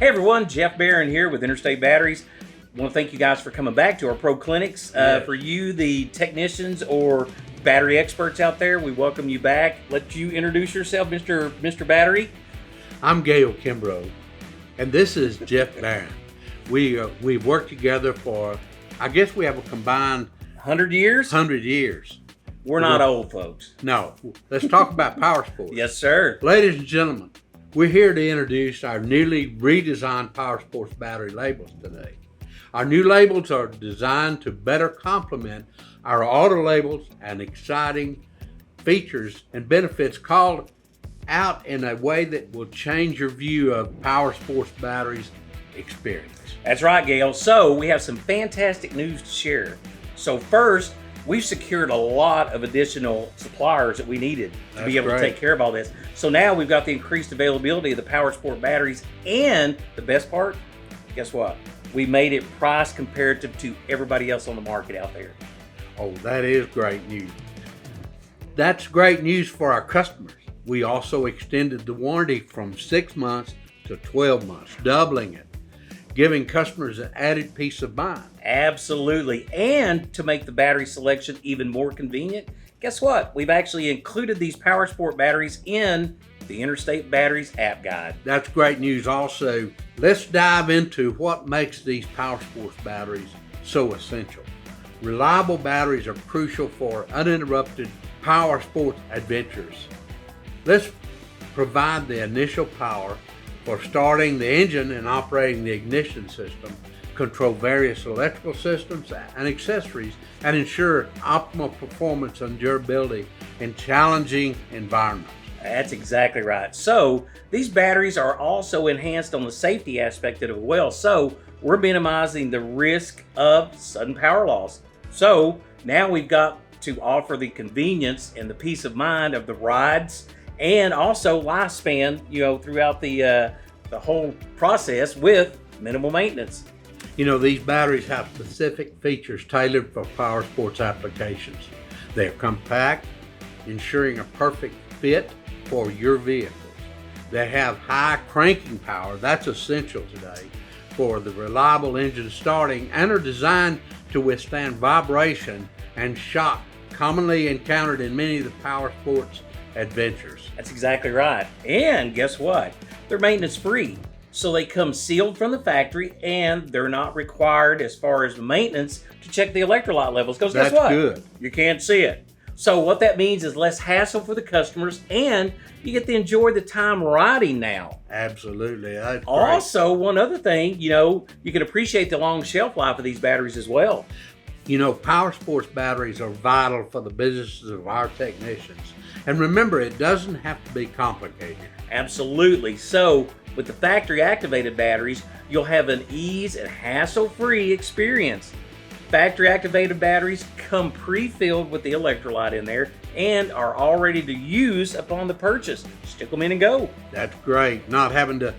Hey everyone, Jeff Barron here with Interstate Batteries. I want to thank you guys for coming back to our Pro Clinics. Yes. For you, the technicians or battery experts out there, we welcome you back. Let you introduce yourself, Mr. Battery. I'm Gale Kimbrough, and this is Jeff Barron. We've worked together for, I guess we have a combined 100 years? 100 years. We're not old, folks. No, let's talk about Powersports. Yes, sir. Ladies and gentlemen, we're here to introduce our newly redesigned Powersports battery labels today. Our new labels are designed to better complement our auto labels and exciting features and benefits called out in a way that will change your view of Powersports batteries experience. That's right, Gale. So we have some fantastic news to share. So first, we've secured a lot of additional suppliers that we needed to be able to take care of all this. So now we've got the increased availability of the Powersport batteries, and the best part, guess what? We made it price comparative to everybody else on the market out there. Oh, that is great news. That's great news for our customers. We also extended the warranty from 6 months to 12 months, doubling it, giving customers an added peace of mind. Absolutely. And to make the battery selection even more convenient, guess what? We've actually included these Powersport batteries in the Interstate Batteries app guide. That's great news also. Let's dive into what makes these Powersports batteries so essential. Reliable batteries are crucial for uninterrupted Powersports adventures. Let's provide the initial power for starting the engine and operating the ignition system, control various electrical systems and accessories, and ensure optimal performance and durability in challenging environments. That's exactly right. So these batteries are also enhanced on the safety aspect of it as well. So we're minimizing the risk of sudden power loss. So now we've got to offer the convenience and the peace of mind of the rides, and also lifespan, throughout the whole process with minimal maintenance. These batteries have specific features tailored for Powersports applications. They're compact, ensuring a perfect fit for your vehicles. They have high cranking power, that's essential today, for the reliable engine starting, and are designed to withstand vibration and shock commonly encountered in many of the Powersports adventures. That's exactly right. And guess what? They're maintenance free. So they come sealed from the factory, and they're not required as far as the maintenance to check the electrolyte levels. Because guess what? That's good. You can't see it. So what that means is less hassle for the customers, and you get to enjoy the time riding now. Absolutely. That's also, one other thing, you can appreciate the long shelf life of these batteries as well. Powersports batteries are vital for the businesses of our technicians. And remember, it doesn't have to be complicated. Absolutely. So with the factory activated batteries, you'll have an ease and hassle-free experience. Factory activated batteries come pre-filled with the electrolyte in there and are all ready to use upon the purchase. Stick them in and go. That's great. Not having to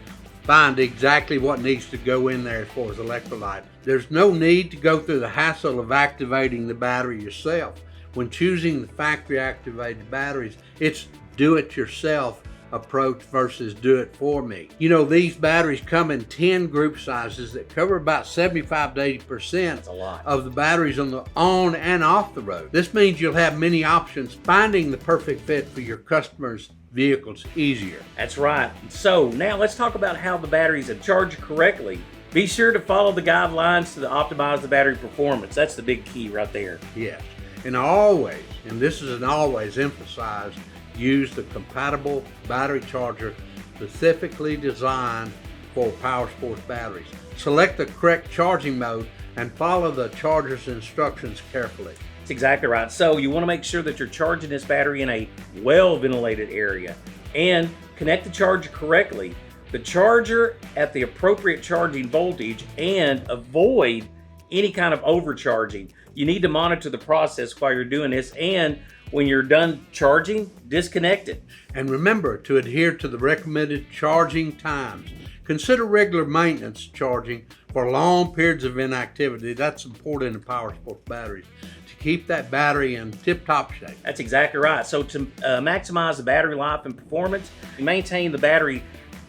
find exactly what needs to go in there as far as electrolyte. There's no need to go through the hassle of activating the battery yourself. When choosing the factory activated batteries, it's do-it-yourself approach versus do it for me. These batteries come in 10 group sizes that cover about 75 to 80% of the batteries on and off the road. This means you'll have many options, finding the perfect fit for your customers' vehicles easier. That's right. So now let's talk about how the batteries are charged correctly. Be sure to follow the guidelines to optimize the battery performance. That's the big key right there. Yes. And always, and this is an always emphasized, use the compatible battery charger specifically designed for Powersports batteries. Select the correct charging mode and follow the charger's instructions carefully. That's exactly right. So you want to make sure that you're charging this battery in a well-ventilated area and connect the charger correctly. The charger at the appropriate charging voltage, and avoid any kind of overcharging. You need to monitor the process while you're doing this, and when you're done charging, disconnect it. And remember to adhere to the recommended charging times. Consider regular maintenance charging for long periods of inactivity. That's important in Powersports batteries, to keep that battery in tip-top shape. That's exactly right. So to maximize the battery life and performance, maintain the battery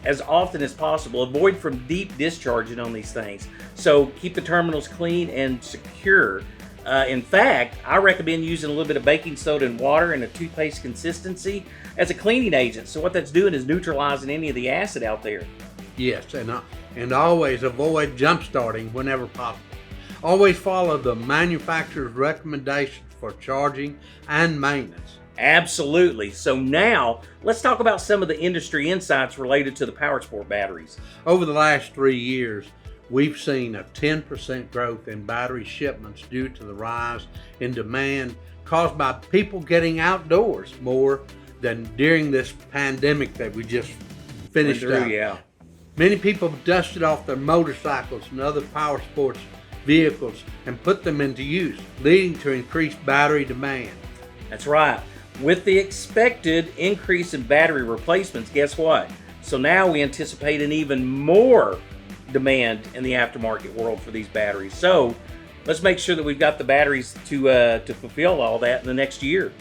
as often as possible. Avoid from deep discharging on these things. So keep the terminals clean and secure. In fact, I recommend using a little bit of baking soda and water in a toothpaste consistency as a cleaning agent. So what that's doing is neutralizing any of the acid out there. Yes, and always avoid jump starting whenever possible. Always follow the manufacturer's recommendations for charging and maintenance. Absolutely. So now let's talk about some of the industry insights related to the Powersport batteries. Over the last 3 years, we've seen a 10% growth in battery shipments due to the rise in demand caused by people getting outdoors more than during this pandemic that we just finished up. Yeah. Many people dusted off their motorcycles and other power sports vehicles and put them into use, leading to increased battery demand. That's right. With the expected increase in battery replacements, guess what? So now we anticipate an even more demand in the aftermarket world for these batteries. So let's make sure that we've got the batteries to fulfill all that in the next year.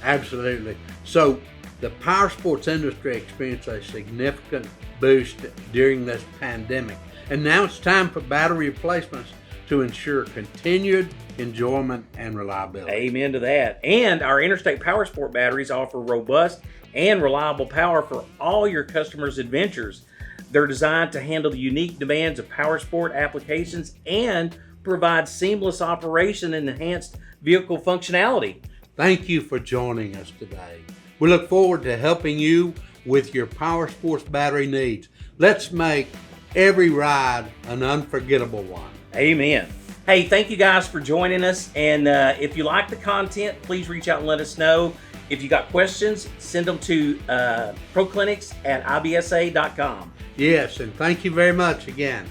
Absolutely. So the power sports industry experienced a significant boost during this pandemic, and now it's time for battery replacements to ensure continued enjoyment and reliability. Amen to that. And our Interstate Powersport batteries offer robust and reliable power for all your customers' adventures. They're designed to handle the unique demands of powersport applications and provide seamless operation and enhanced vehicle functionality. Thank you for joining us today. We look forward to helping you with your power sports battery needs. Let's make every ride an unforgettable one. Amen. Hey, thank you guys for joining us. And if you like the content, please reach out and let us know. If you got questions, send them to ProClinics@ibsa.com. Yes, and thank you very much again.